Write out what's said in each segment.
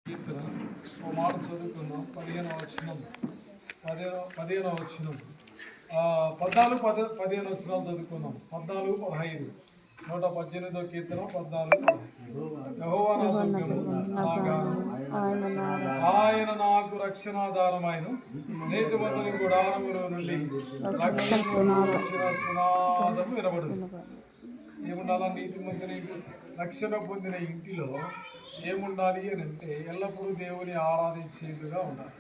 కీర్తన ఓ మాట చదువుకుందాం. 15వ వచనం 14-15 వచనాలు చదువుకుందాం. 14-15 118వ కీర్తన 14. యెహోవా నా దుర్గము, నా గానము, ఆయన నాకు రక్షణాధారమైన నీతిమంతుని గుడారములో నుండి రక్షణ సునాదము వినబడును. ఏముండాలా? నీతిమంతుని రక్షణ పొందిన ఇంటిలో ఏముండాలి అని అంటే ఎల్లప్పుడూ దేవుని ఆరాధించేదిగా ఉండాలి.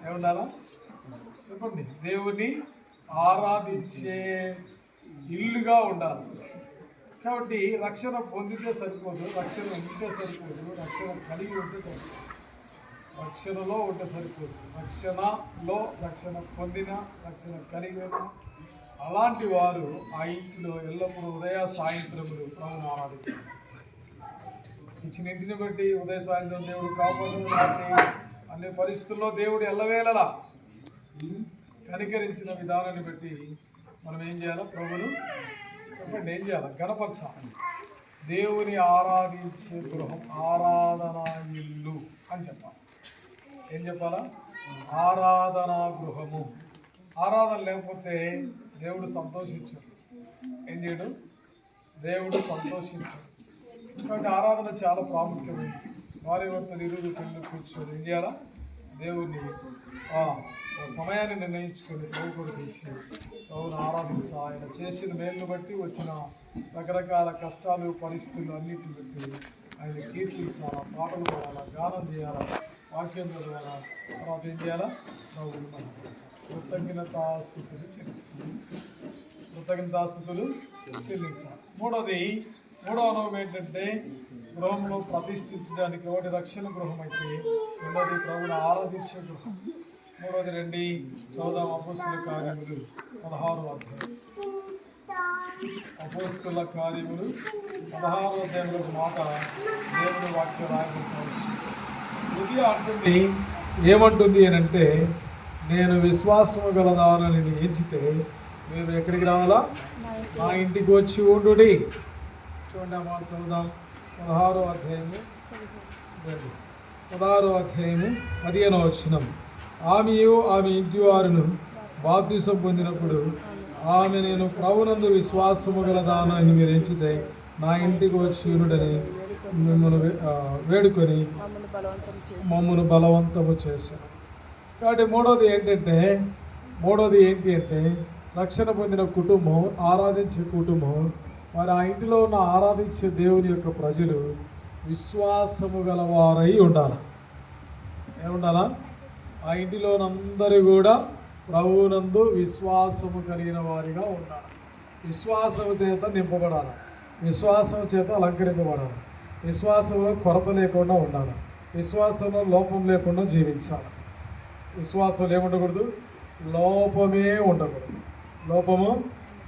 ఏముండాలా చెప్పండి? దేవుని ఆరాధించే ఇల్లుగా ఉండాలి. కాబట్టి రక్షణ పొందితే సరిపోదు, రక్షణ ఉంటే సరిపోదు, రక్షణ కలిగి ఉంటే సరిపోదు, రక్షణలో ఉంటే సరిపోదు. రక్షణ పొందిన, రక్షణ కలిగిన అలాంటి వారు ఆ ఇంటిలో ఎల్లప్పుడూ ఉదయ సాయంత్రములు ప్రభువును ఆరాధించారు. ఇచ్చిన ఇంటిని బట్టి ఉదయ సాయంత్రం దేవుడు కాపాడును బట్టి అన్ని పరిస్థితుల్లో దేవుడు ఎల్లవేళలా కనికరించిన విధానాన్ని బట్టి మనం ఏం చేయాలి? ప్రభువును చెప్పండి, ఏం చేయాలి? గణపరచాలి. దేవుని ఆరాధించే గృహం, ఆరాధనా ఇల్లు అని చెప్పాలి. ఏం చెప్పాలా? ఆరాధనా గృహము. ఆరాధన లేకపోతే దేవుడు సంతోషించాడు. ఏం చేయడు? దేవుడు సంతోషించాడు. కాబట్టి ఆరాధన చాలా ప్రాముఖ్యమైనది. వారి భర్తలు ఇరువురు పెళ్ళి కూర్చొని ఏం చేయాలా? దేవుడిని సమయాన్ని నిర్ణయించుకొని దేవుడు తెచ్చి దేవుని ఆరాధించ. ఆయన చేసిన మేలును బట్టి వచ్చిన రకరకాల కష్టాలు, పరిస్థితులు అన్నిటిని బట్టి ఆయన కీర్తించాలా, పాటలు పాడాలా, గానం చేయాలా, వాక్యం చదవాలా. తర్వాత ఏం చేయాలా? ప్రభువుని మనసు కృతజ్ఞతాస్తుతులు చెల్లించాలి. మూడవ అనుభవం ఏంటంటే గృహంలో ప్రతిష్ఠించడానికి. ఒకటి రక్షణ గృహం అయితే, రెండవది ప్రభువుని ఆరాధించే గృహం. మూడవది రండి చదువుదాం. అపోస్తుల కార్యములు 16వ అధ్యాయం. అపోస్తుల కార్యములు 16వ అధ్యాయంలో మాట దేవుని వాక్యం రాయబడుకోవచ్చు. ఇది అంటుంది, ఏమంటుంది అని అంటే, నేను విశ్వాసము గలదానని ఎంచితే మీరు ఎక్కడికి రావాలా? నా ఇంటికి వచ్చి ఉండు. చూడండి ఆ మాట చదువుదాం. 16వ అధ్యాయము 15వ వచనం. ఆమెయు ఆమె ఇంటి వారును బాప్తిసం పొందినప్పుడు ఆమె, నేను ప్రభునందు విశ్వాసము గలదానని మీరు ఎంచితే నా ఇంటికి వచ్చి ఉండుడని మిమ్మల్ని వేడుకొని మమ్మల్ని బలవంతము చేశారు. కాబట్టి మూడోది ఏంటి అంటే రక్షణ పొందిన కుటుంబం, ఆరాధించే కుటుంబం, మరి ఆ ఇంటిలో ఉన్న ఆరాధించే దేవుని యొక్క ప్రజలు విశ్వాసము గలవారై ఉండాలి. ఏముండాలా? ఆ ఇంటిలోనందరూ కూడా ప్రభువునందు విశ్వాసము కలిగిన వారిగా ఉండాలి. విశ్వాసము చేత నింపబడాలి, విశ్వాసం చేత అలంకరింపబడాలి, విశ్వాసంలో కొరత లేకుండా ఉండాలి, విశ్వాసంలో లోపం లేకుండా జీవించాలి. విశ్వాసం ఏముండకూడదు? లోపమే ఉండకూడదు. లోపము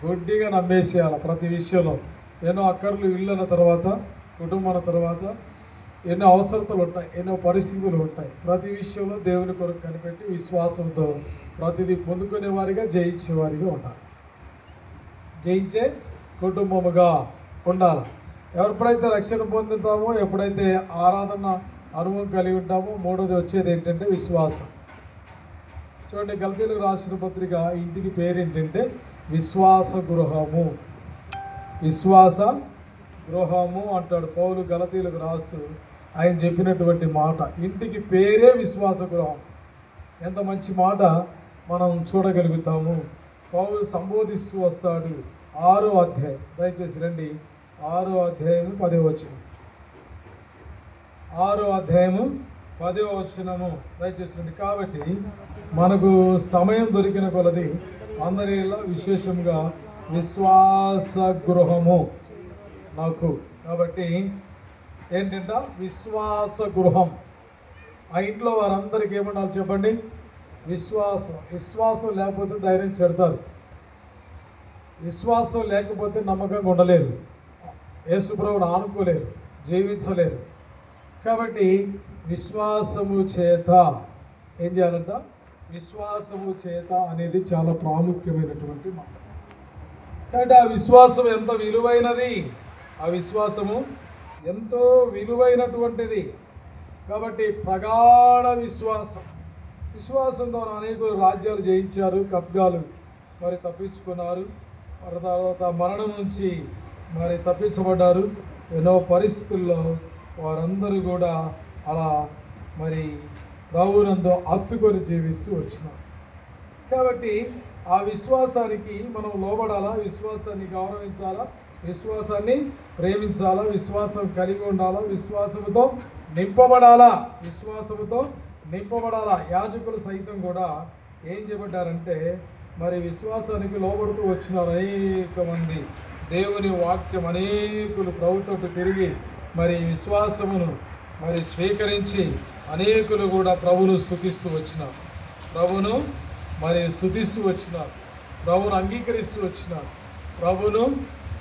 గుడ్డిగా నమ్మేసేయాలి. ప్రతి విషయంలో ఎన్నో అక్కర్లు, ఇల్లు అన్న తర్వాత, కుటుంబం అన్న తర్వాత ఎన్నో అవసరతలు ఉంటాయి, ఎన్నో పరిస్థితులు ఉంటాయి. ప్రతి విషయంలో దేవుని కొరకు కనిపెట్టి విశ్వాసంతో ప్రతిదీ పొందుకునే వారిగా, జయించేవారిగా ఉండాలి. జయించే కుటుంబముగా ఉండాలి. ఎప్పుడైతే రక్షణ పొందుతామో, ఎప్పుడైతే ఆరాధన అనుభవం కలిగి ఉంటామో, మూడోది వచ్చేది ఏంటంటే విశ్వాసం. చూడండి, గలతీయులకు రాసిన పత్రిక ఇంటికి పేరు ఏంటంటే విశ్వాస గృహము. విశ్వాస గృహము అంటాడు పౌలు గలతీయులకు రాస్తూ. ఆయన చెప్పినటువంటి మాట, ఇంటికి పేరే విశ్వాస గృహం. ఎంత మంచి మాట మనం చూడగలుగుతాము. పౌలు సంబోధిస్తూ వస్తాడు. 6వ అధ్యాయం, దయచేసి రండి. 6వ అధ్యాయము 10వ వచనం. 6వ అధ్యాయము 10వ వచనము, దయచేసి రండి. కాబట్టి మనకు సమయం దొరికిన కొలది అందరిలో విశేషంగా విశ్వాస గృహము నాకు. కాబట్టి ఏంటంటే విశ్వాస గృహం. ఆ ఇంట్లో వారందరికీ ఏమన్నా చెప్పండి? విశ్వాసం. విశ్వాసం లేకపోతే ధైర్యం చెడతారు. విశ్వాసం లేకపోతే నమ్మకంగా ఉండలేరు, యేసుప్రభువుని ఆనుకోలేరు, జీవించలేరు. కాబట్టి విశ్వాసము చేత ఏం చేయాలంట? విశ్వాసము చేత అనేది చాలా ప్రాముఖ్యమైనటువంటి మాట. కాబట్టి ఆ విశ్వాసం ఎంత విలువైనది, ఆ విశ్వాసము ఎంతో విలువైనటువంటిది. కాబట్టి ప్రగాఢ విశ్వాసం ద్వారా అనేకులు రాజ్యాలు జయించారు, ఖడ్గాలు మరి తప్పించుకున్నారు. మరి తర్వాత మరణం నుంచి మరి తప్పించబడ్డారు. ఎన్నో పరిస్థితుల్లో వారందరూ కూడా అలా మరి ప్రభువునందు హత్తుకొని జీవిస్తూ వచ్చినారు. కాబట్టి ఆ విశ్వాసానికి మనం లోబడాలా, విశ్వాసాన్ని గౌరవించాలా, విశ్వాసాన్ని ప్రేమించాలా, విశ్వాసం కలిగి ఉండాలా, విశ్వాసముతో నింపబడాలా. యాజకులు సైతం కూడా ఏం చేయబడ్డారంటే మరి విశ్వాసానికి లోబడుతూ వచ్చినారు. అనేక మంది దేవుని వాక్యం అనేకులు ప్రభుతో తిరిగి మరి విశ్వాసమును మరి స్వీకరించి అనేకులు కూడా ప్రభువును స్తుతిస్తూ వచ్చినారు, ప్రభువును అంగీకరిస్తూ వచ్చినారు, ప్రభువును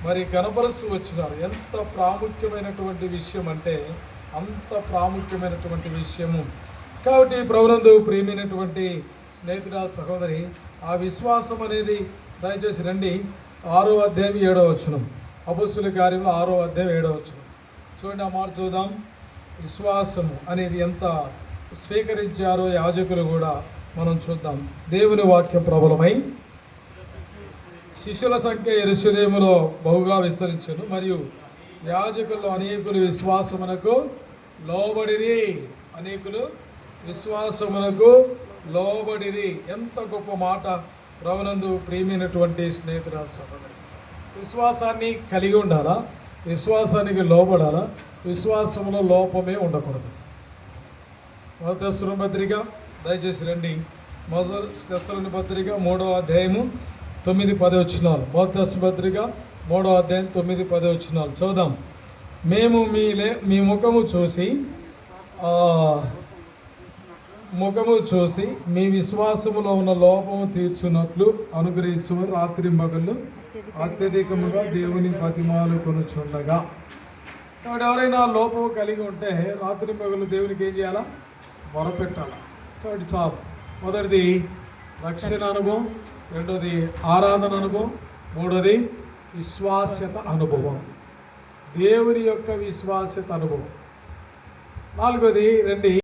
మరి కనపరుస్తూ వచ్చినారు. ఎంత ప్రాముఖ్యమైనటువంటి విషయం అంటే అంత ప్రాముఖ్యమైనటువంటి విషయము. కాబట్టి ప్రభునందు ప్రియమైనటువంటి స్నేహితుడా, సహోదరి, ఆ విశ్వాసం అనేది దయచేసి రండి 6వ అధ్యాయం 7వ వచనం, అపొస్తలుల కార్యములు 6వ అధ్యాయం 7వ వచనం చూడండి. ఆ మాట చూద్దాం. విశ్వాసము అనేది ఎంత స్వీకరించారో యాజకులు కూడా మనం చూద్దాం. దేవుని వాక్యం ప్రబలమై శిష్యుల సంఖ్య యెరూషలేములో బహుగా విస్తరించెను, మరియు యాజకుల్లో అనేకులు విశ్వాసమునకు లోబడిరి. ఎంత గొప్ప మాట ప్రభునందు ప్రియమైనటువంటి స్నేహితుడా, సహోదరి. విశ్వాసాన్ని కలిగి ఉండాలా, విశ్వాసానికి లోబడాలా, విశ్వాసంలో లోపమే ఉండకూడదు. మొదటి తెస్సలోనికీ పత్రిక దయచేసి రండి. మొదటి తెస్సలోనికీ పత్రిక 3వ అధ్యాయము 9-10 వచనాలు. మొదటి తెస్సలోనికీ పత్రిక 3వ అధ్యాయం 9-10 వచనాలు చదువుదాం. మేము మీ ముఖము చూసి మీ విశ్వాసములో ఉన్న లోపము తీర్చున్నట్లు అనుగ్రహించువారు రాత్రింబగళ్ళు అత్యధికముగా దేవుని బతిమాలు కొనుచుండగా. కాబట్టి ఎవరైనా లోపము కలిగి ఉంటే రాత్రింబగళ్ళు దేవునికి ఏం చేయాలా? మొరపెట్టాలి. కాబట్టి చాలు. మొదటిది రక్షణ అనుభవం, రెండోది ఆరాధన అనుభవం, మూడోది విశ్వాస్యత అనుభవం, దేవుని యొక్క విశ్వాస్యత అనుభవం, నాలుగోది రండి